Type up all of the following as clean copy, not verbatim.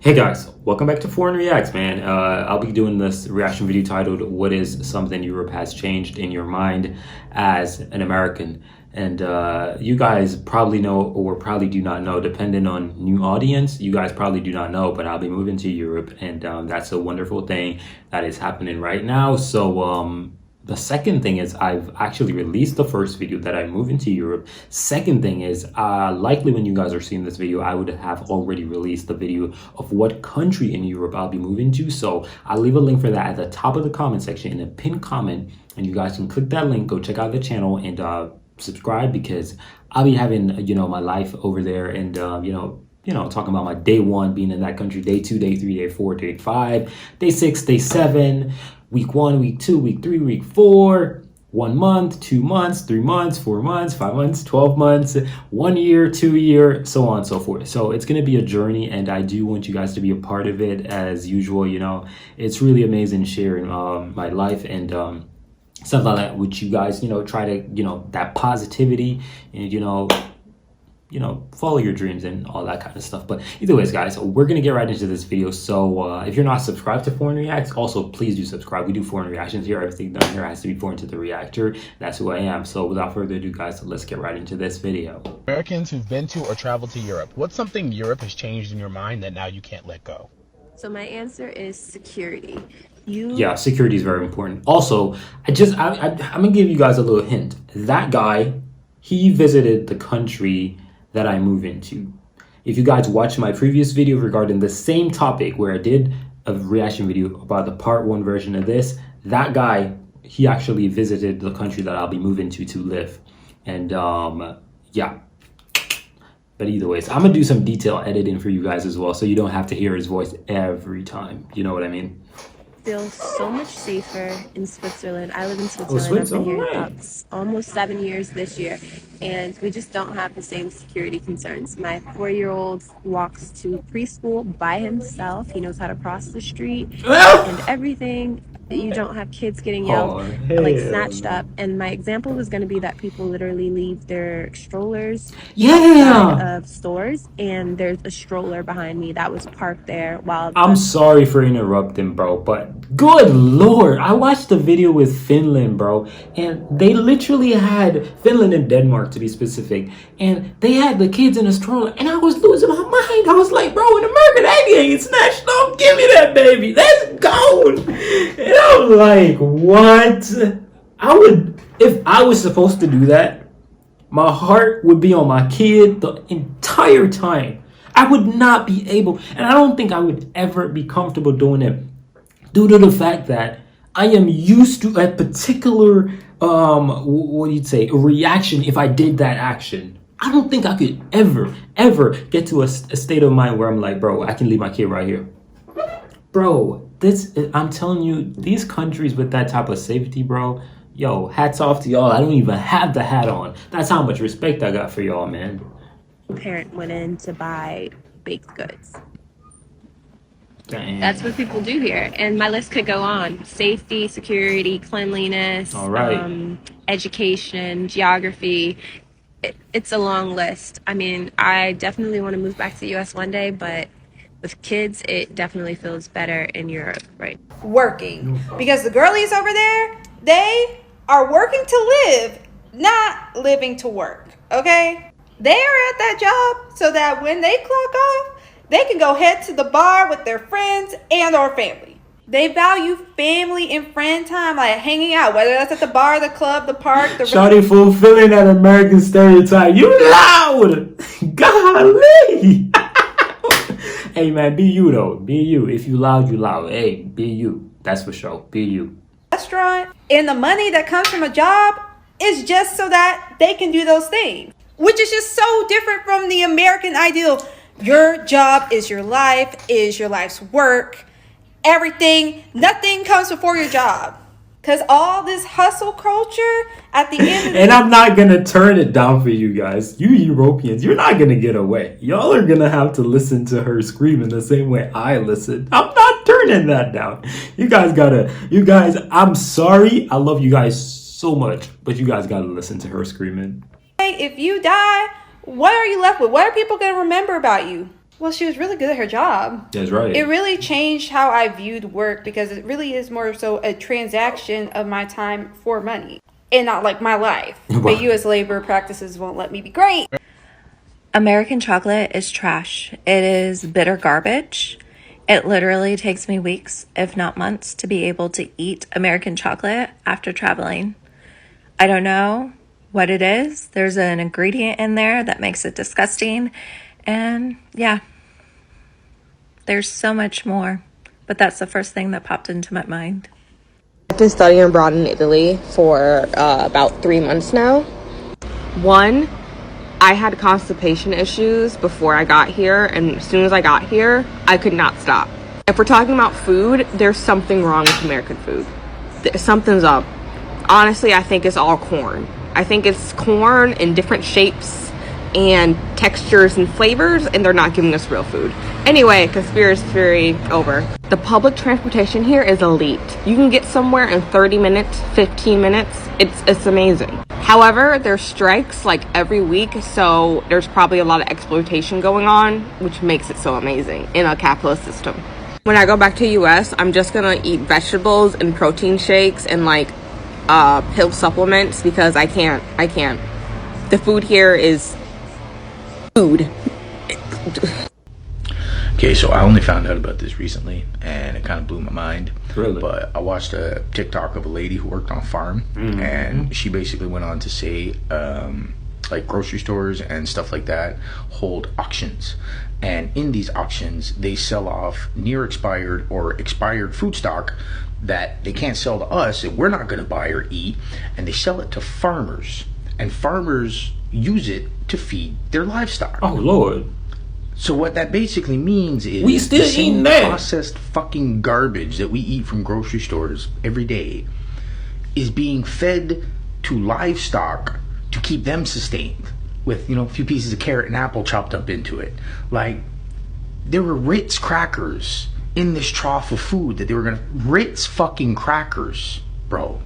Hey guys, welcome back to Foreign Reacts, man. I'll be doing this reaction video titled "What is something Europe has changed in your mind as an American?" And you guys probably know or probably do not know, depending on new audience, you guys probably do not know, but I'll be moving to Europe, and that's a wonderful thing that is happening right now. So the second thing is I've actually released the first video that I moved into Europe. Second thing is likely when you guys are seeing this video, I would have already released the video of what country in Europe I'll be moving to. So I'll leave a link for that at the top of the comment section in a pinned comment, and you guys can click that link, go check out the channel, and subscribe, because I'll be having my life over there, and talking about my day one being in that country, day two, day three, day four, day five, day six, day seven, week one, week two, week three, week four, 1 month, 2 months, 3 months, 4 months, 5 months, 12 months, 1 year, 2 year, so on and so forth. So it's going to be a journey, and I do want you guys to be a part of it as usual. It's really amazing sharing my life and stuff like that, which you guys, try to, that positivity and, follow your dreams and all that kind of stuff. But either ways, guys, we're going to get right into this video. So if you're not subscribed to Foreign Reacts, also please do subscribe. We do foreign reactions here. Everything done here has to be foreign to the reactor. That's who I am. So without further ado, guys, let's get right into this video. Americans who've been to or traveled to Europe, what's something Europe has changed in your mind that now you can't let go? So my answer is security. Yeah, security is very important. Also, I'm gonna give you guys a little hint. That guy, he visited the country that I move into. If you guys watched my previous video regarding the same topic where I did a reaction video about the part one version of this, that guy, he actually visited the country that I'll be moving to live. And yeah. But either ways, I'm gonna do some detail editing for you guys as well, so you don't have to hear his voice every time. You know what I mean? Feel so much safer in Switzerland. I live in Switzerland. I've been here about almost 7 years this year, and we just don't have the same security concerns. My 4-year-old walks to preschool by himself. He knows how to cross the street and everything. You don't have kids getting yelled, snatched up. And my example was going to be that people literally leave their strollers outside of stores, and there's a stroller behind me that was parked there while I'm sorry for interrupting, bro, but good lord, I watched the video with Finland, bro, and they literally had Finland and Denmark, to be specific, and they had the kids in a stroller, and I was losing my mind. I was like, bro, in America, that ain't snatched up. Give me that baby. Let's go. And I was like, what? If I was supposed to do that, my heart would be on my kid the entire time. I would not be able, and I don't think I would ever be comfortable doing it due to the fact that I am used to a particular, a reaction if I did that action. I don't think I could ever get to a state of mind where I'm like, bro, I can leave my kid right here. Bro, I'm telling you, these countries with that type of safety, bro, yo, hats off to y'all. I don't even have the hat on. That's how much respect I got for y'all, man. Parent went in to buy baked goods. Damn. That's what people do here, and my list could go on. Safety, security, cleanliness, education, geography. It's a long list. I mean, I definitely want to move back to the US one day, but with kids, it definitely feels better in Europe, right? Working. Because the girlies over there, they are working to live, not living to work, okay? They are at that job so that when they clock off, they can go head to the bar with their friends and or family. They value family and friend time, like hanging out, whether that's at the bar, the club, the park, the Shawty fulfilling that American stereotype. You loud! Golly! Hey man, be you though. Be you. If you loud, you loud. Hey, be you. That's for sure. Be you. Restaurant, and the money that comes from a job is just so that they can do those things, which is just so different from the American ideal. Your job is your life, is your life's work. Everything, nothing comes before your job. Because all this hustle culture at the end of the And I'm not going to turn it down for you guys. You Europeans, you're not going to get away. Y'all are going to have to listen to her screaming the same way I listen. I'm not turning that down. You guys, I'm sorry. I love you guys so much. But you guys got to listen to her screaming. If you die, what are you left with? What are people going to remember about you? Well, she was really good at her job. That's right. It really changed how I viewed work because it really is more so a transaction of my time for money and not like my life. But U.S. labor practices won't let me be great. American chocolate is trash. It is bitter garbage. It literally takes me weeks, if not months, to be able to eat American chocolate after traveling. I don't know what it is. There's an ingredient in there that makes it disgusting. And yeah, there's so much more. But that's the first thing that popped into my mind. I've been studying abroad in Italy for about 3 months now. One, I had constipation issues before I got here, and as soon as I got here, I could not stop. If we're talking about food, there's something wrong with American food. Something's up. Honestly, I think it's all corn. I think it's corn in different shapes and textures and flavors, and they're not giving us real food. Anyway, conspiracy theory over. The public transportation here is elite. You can get somewhere in 30 minutes, 15 minutes. It's amazing. However, there's strikes like every week, so there's probably a lot of exploitation going on, which makes it so amazing in a capitalist system. When I go back to US, I'm just gonna eat vegetables and protein shakes and like pill supplements because I can't. The food here is food. Okay, so I only found out about this recently, and it kind of blew my mind. Really? But I watched a TikTok of a lady who worked on a farm, and she basically went on to say, like grocery stores and stuff like that hold auctions. And in these auctions, they sell off near expired or expired food stock that they can't sell to us, and we're not going to buy or eat. And they sell it to farmers. And farmers use it to feed their livestock. Oh, Lord. So what that basically means is we still the same eating that processed fucking garbage that we eat from grocery stores every day is being fed to livestock to keep them sustained with, a few pieces of carrot and apple chopped up into it. Like, there were Ritz crackers in this trough of food that they were gonna... Ritz fucking crackers, bro.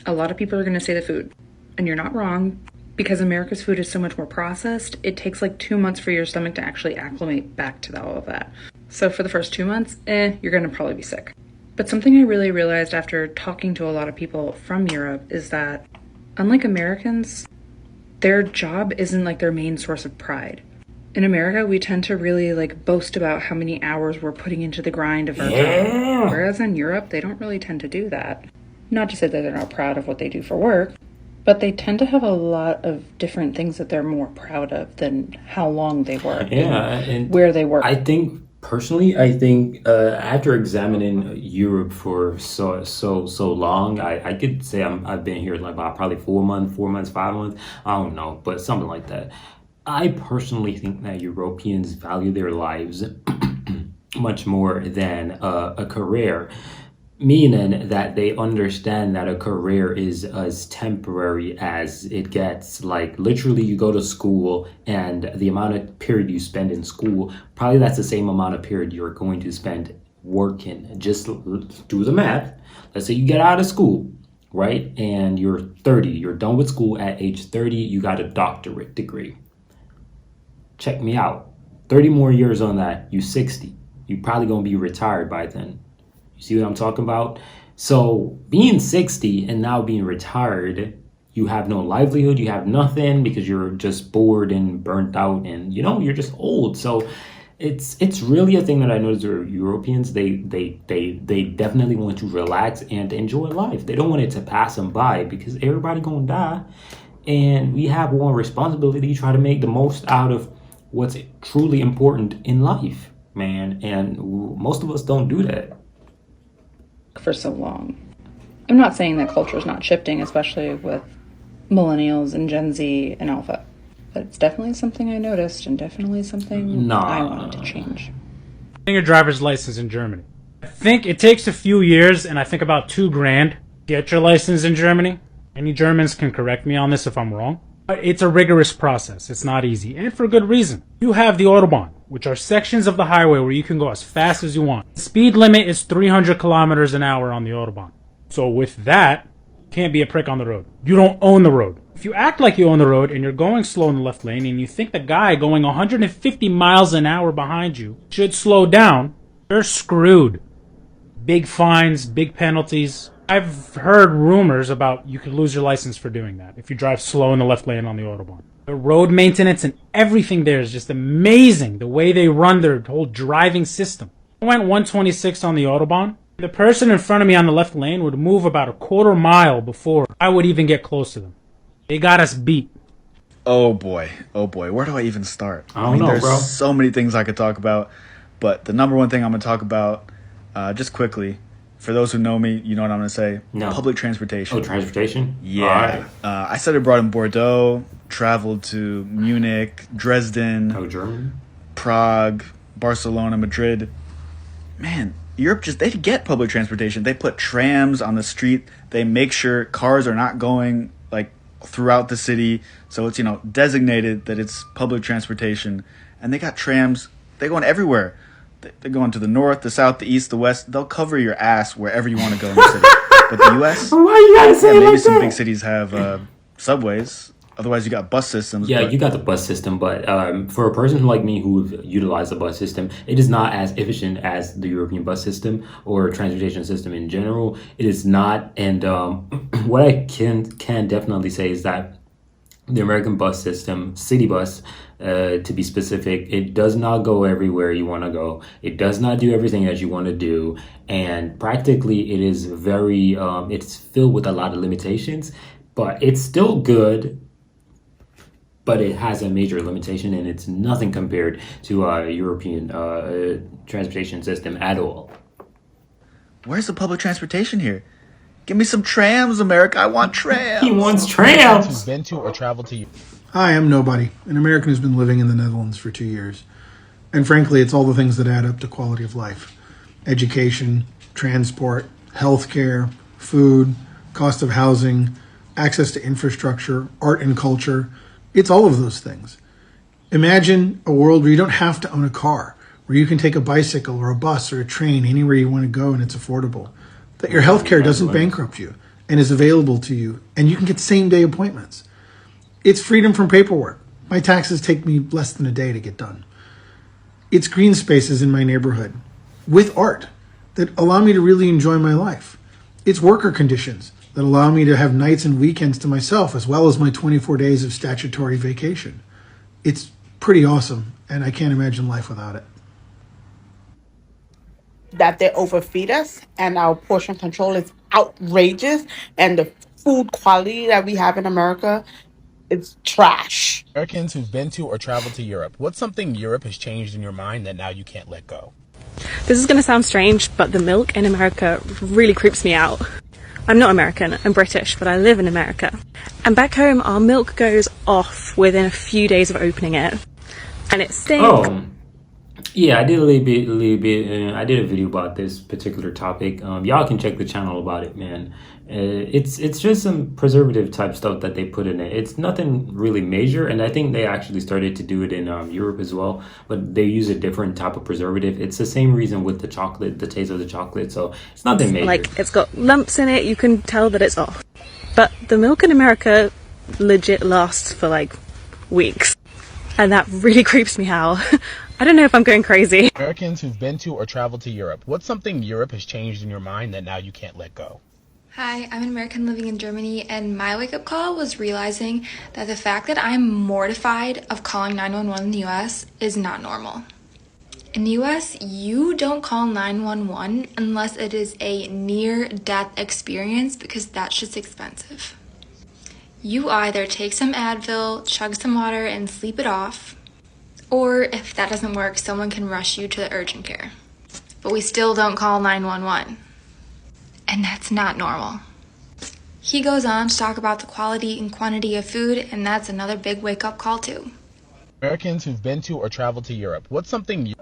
A lot of people are going to say the food, and you're not wrong. Because America's food is so much more processed, it takes like 2 months for your stomach to actually acclimate back to all of that. So for the first 2 months, you're gonna probably be sick. But something I really realized after talking to a lot of people from Europe is that, unlike Americans, their job isn't like their main source of pride. In America, we tend to really like boast about how many hours we're putting into the grind of our job. Whereas in Europe, they don't really tend to do that. Not to say that they're not proud of what they do for work, but they tend to have a lot of different things that they're more proud of than how long they work and where they work. I think personally, after examining Europe for so long, I could say I've been here like about probably 4 months, 5 months. I don't know, but something like that. I personally think that Europeans value their lives much more than a career. Meaning that they understand that a career is as temporary as it gets. Like literally you go to school and the amount of period you spend in school, probably that's the same amount of period you're going to spend working. Just do the math. Let's say you get out of school, right? And you're 30, you're done with school at age 30, you got a doctorate degree. Check me out. 30 more years on that, you 60. You're probably gonna be retired by then. You see what I'm talking about? So being 60 and now being retired, you have no livelihood, you have nothing because you're just bored and burnt out and you're just old. So it's really a thing that I notice with Europeans. They definitely want to relax and enjoy life. They don't want it to pass them by because everybody gonna die. And we have one responsibility to try to make the most out of what's truly important in life, man. And most of us don't do that. For so long. I'm not saying that culture is not shifting, especially with millennials and Gen Z and Alpha, but it's definitely something I noticed and definitely something I wanted to change. Getting a driver's license in Germany. I think it takes a few years and I think about $2,000 to get your license in Germany. Any Germans can correct me on this if I'm wrong. But it's a rigorous process. It's not easy, and for good reason. You have the Autobahn, which are sections of the highway where you can go as fast as you want. The speed limit is 300 kilometers an hour on the Autobahn. So with that, you can't be a prick on the road. You don't own the road. If you act like you own the road and you're going slow in the left lane and you think the guy going 150 miles an hour behind you should slow down, you're screwed. Big fines, big penalties. I've heard rumors about you could lose your license for doing that if you drive slow in the left lane on the Autobahn. The road maintenance and everything there is just amazing, the way they run their whole driving system. I went 126 on the Autobahn. The person in front of me on the left lane would move about a quarter mile before I would even get close to them. They got us beat. Oh boy, where do I even start? I don't know, there's bro. so many things I could talk about, but the number one thing I'm going to talk about, just quickly, for those who know me, you know what I'm going to say. No. Public transportation. Oh, transportation? Yeah. Alright. I studied abroad in Bordeaux, traveled to Munich, Dresden, Oh, Germany? Prague, Barcelona, Madrid. Man, Europe they get public transportation. They put trams on the street. They make sure cars are not going like throughout the city. So it's, designated that it's public transportation. And they got trams. They going everywhere. They're going to the north, the south, the east, the west. They'll cover your ass wherever you want to go in the city. But the U.S., Why you gotta say it maybe like some that? big cities have subways. Otherwise, you got bus systems. Yeah, but you got the bus system, but for a person like me who utilized the bus system, it is not as efficient as the European bus system or transportation system in general. It is not, and what I can definitely say is that the American bus system, city bus, to be specific, it does not go everywhere you want to go. It does not do everything that you want to do, and practically it is very, it's filled with a lot of limitations, but it's still good. But it has a major limitation, and it's nothing compared to a European transportation system at all. where's the public transportation here? Give me some trams, America. I want trams. He wants trams. Been to or traveled to you. Hi, I'm Nobody, an American who's been living in the Netherlands for 2 years. And frankly, it's all the things that add up to quality of life. Education, transport, healthcare, food, cost of housing, access to infrastructure, art and culture. It's all of those things. Imagine a world where you don't have to own a car, where you can take a bicycle or a bus or a train anywhere you want to go and it's affordable. That your healthcare doesn't bankrupt you and is available to you, and you can get same-day appointments. It's freedom from paperwork. My taxes take me less than a day to get done. It's green spaces in my neighborhood with art that allow me to really enjoy my life. It's worker conditions that allow me to have nights and weekends to myself as well as my 24 days of statutory vacation. It's pretty awesome, and I can't imagine life without it. That they overfeed us and our portion control is outrageous, and the food quality that we have in America is trash. Americans who've been to or traveled to Europe. What's something Europe has changed in your mind that now you can't let go? This is going to sound strange, but the milk in America really creeps me out. I'm not American, I'm British, but I live in America. And back home, our milk goes off within a few days of opening it. And it stinks. Oh, yeah, I did a little bit. I did a video about this particular topic. Y'all can check the channel about it, man. It's just some preservative type stuff that they put in it. It's nothing really major, and I think they actually started to do it in Europe as well. But they use a different type of preservative. It's the same reason with the chocolate, the taste of the chocolate. So it's nothing major. Like, it's got lumps in it, you can tell that it's off. But the milk in America legit lasts for like weeks. And that really creeps me out. I don't know if I'm going crazy. Americans who've been to or traveled to Europe. What's something Europe has changed in your mind that now you can't let go? Hi, I'm an American living in Germany, and my wake-up call was realizing that the fact that I'm mortified of calling 911 in the US is not normal. In the US, you don't call 911 unless it is a near-death experience, because that's just expensive. You either take some Advil, chug some water, and sleep it off, or if that doesn't work, someone can rush you to the urgent care. But we still don't call 911. And that's not normal. He goes on to talk about the quality and quantity of food, and that's another big wake-up call too. Americans who've been to or traveled to Europe. What's something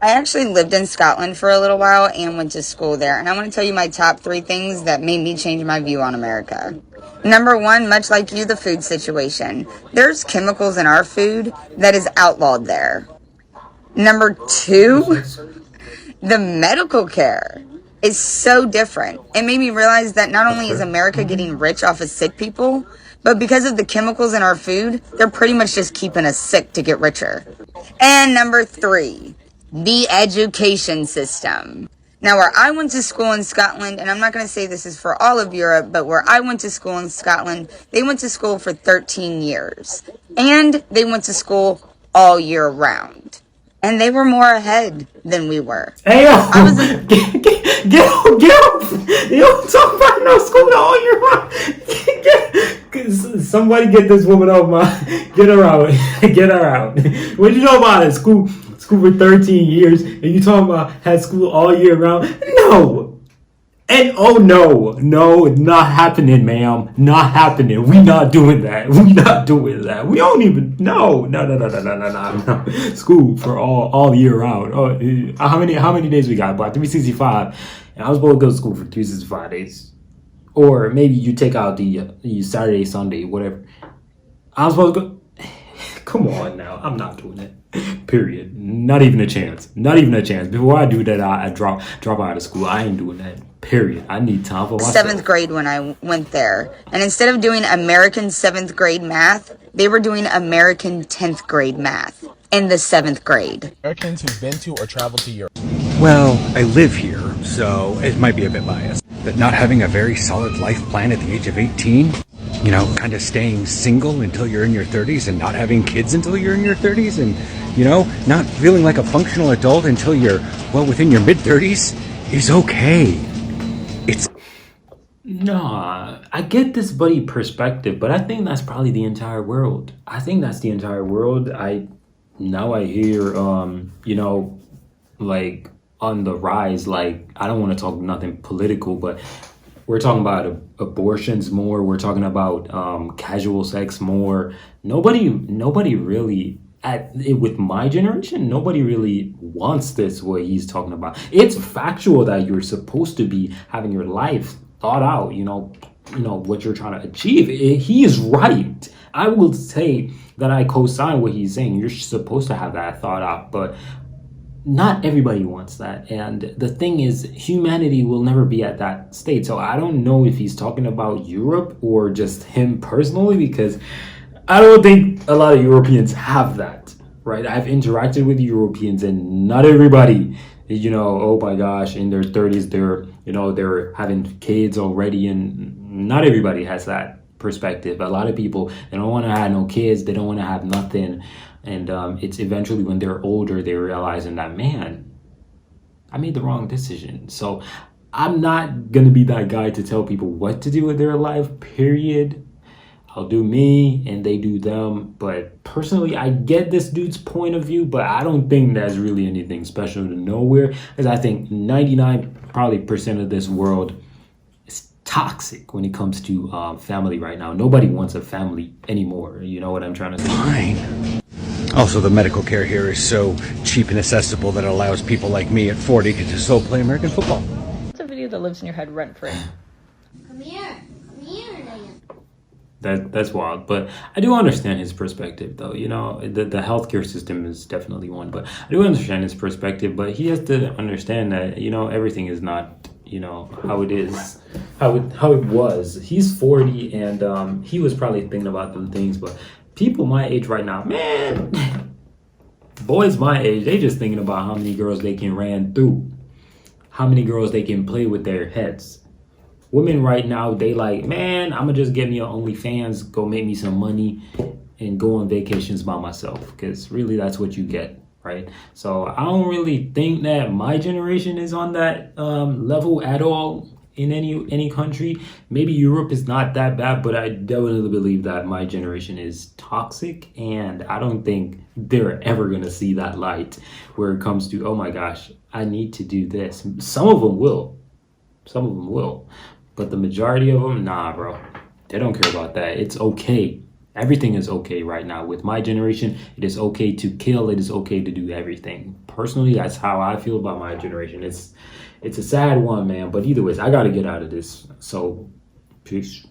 I actually lived in Scotland for a little while and went to school there. And I want to tell you my top 3 things that made me change my view on America. Number 1, much like you, the food situation. There's chemicals in our food that is outlawed there. Number 2, the medical care is so different. It made me realize that not only is America getting rich off of sick people, But because of the chemicals in our food, they're pretty much just keeping us sick to get richer. And number 3, the education system. Now, where I went to school in Scotland, and I'm not going to say this is for all of Europe, but where I went to school in Scotland, they went to school for 13 years. And they went to school all year round. And they were more ahead than we were. Hey, yo, get off. You don't talk about no school all year round. Somebody get this woman off get her out. Get her out. What you know about it? School for 13 years, and you talking about had school all year round? No. And oh no, not happening, ma'am. Not happening. We not doing that. We not doing that. We don't even no. School for all year round. Oh, how many days we got? About 365. And I was supposed to go to school for 365 days. Or maybe you take out the Saturday, Sunday, whatever. I was supposed to go. Come on now. I'm not doing that. Period. Not even a chance. Not even a chance. Before I do that, I drop out of school. I ain't doing that. Period. I need time for myself. 7th grade when I went there. And instead of doing American 7th grade math, they were doing American 10th grade math in the 7th grade. Americans who've been to or traveled to Europe. Well, I live here, so it might be a bit biased. But not having a very solid life plan at the age of 18, you know, kind of staying single until you're in your 30s and not having kids until you're in your 30s and, you know, not feeling like a functional adult until you're, well, within your mid-30s is okay. Nah, I get this buddy perspective, but I think that's probably the entire world. I think that's the entire world. I hear, you know, like on the rise, like I don't want to talk nothing political, but we're talking about abortions more. We're talking about casual sex more. Nobody really with my generation, nobody really wants this what he's talking about. It's factual that you're supposed to be having your life thought out, you know what you're trying to achieve. He is right. I will say that I co-sign what he's saying. You're supposed to have that thought out, but not everybody wants that. And the thing is, humanity will never be at that state. So I don't know if he's talking about Europe or just him personally, because I don't think a lot of Europeans have that, right? I've interacted with Europeans and not everybody, you know, oh my gosh, in their 30s, they're having kids already, and not everybody has that perspective. A lot of people, they don't want to have no kids, they don't want to have nothing. And it's eventually when they're older, they're realizing that, man, I made the wrong decision. So I'm not going to be that guy to tell people what to do with their life, period. I'll do me and they do them. But personally, I get this dude's point of view, but I don't think that's really anything special to nowhere, because I think 99% of this world is toxic when it comes to family right now. Nobody wants a family anymore. You know what I'm trying to say? Fine. Also, the medical care here is so cheap and accessible that it allows people like me at 40 to still play American football. It's a video that lives in your head rent free. Come here, That's wild, but I do understand his perspective, though. You know, the healthcare system is definitely one, but I do understand his perspective. But he has to understand that, you know, everything is not, you know, how it is, how it was. He's 40, and he was probably thinking about them things. But people my age right now, man, boys my age, they just thinking about how many girls they can ran through, how many girls they can play with their heads. Women right now, they like, man, I'm gonna just get me an OnlyFans, go make me some money, and go on vacations by myself. Because really, that's what you get, right? So I don't really think that my generation is on that level at all in any country. Maybe Europe is not that bad, but I definitely believe that my generation is toxic, and I don't think they're ever gonna see that light where it comes to, oh my gosh, I need to do this. Some of them will. But the majority of them, nah, bro. They don't care about that. It's okay. Everything is okay right now. With my generation, it is okay to kill. It is okay to do everything. Personally, that's how I feel about my generation. It's a sad one, man. But either way, I got to get out of this. So, peace.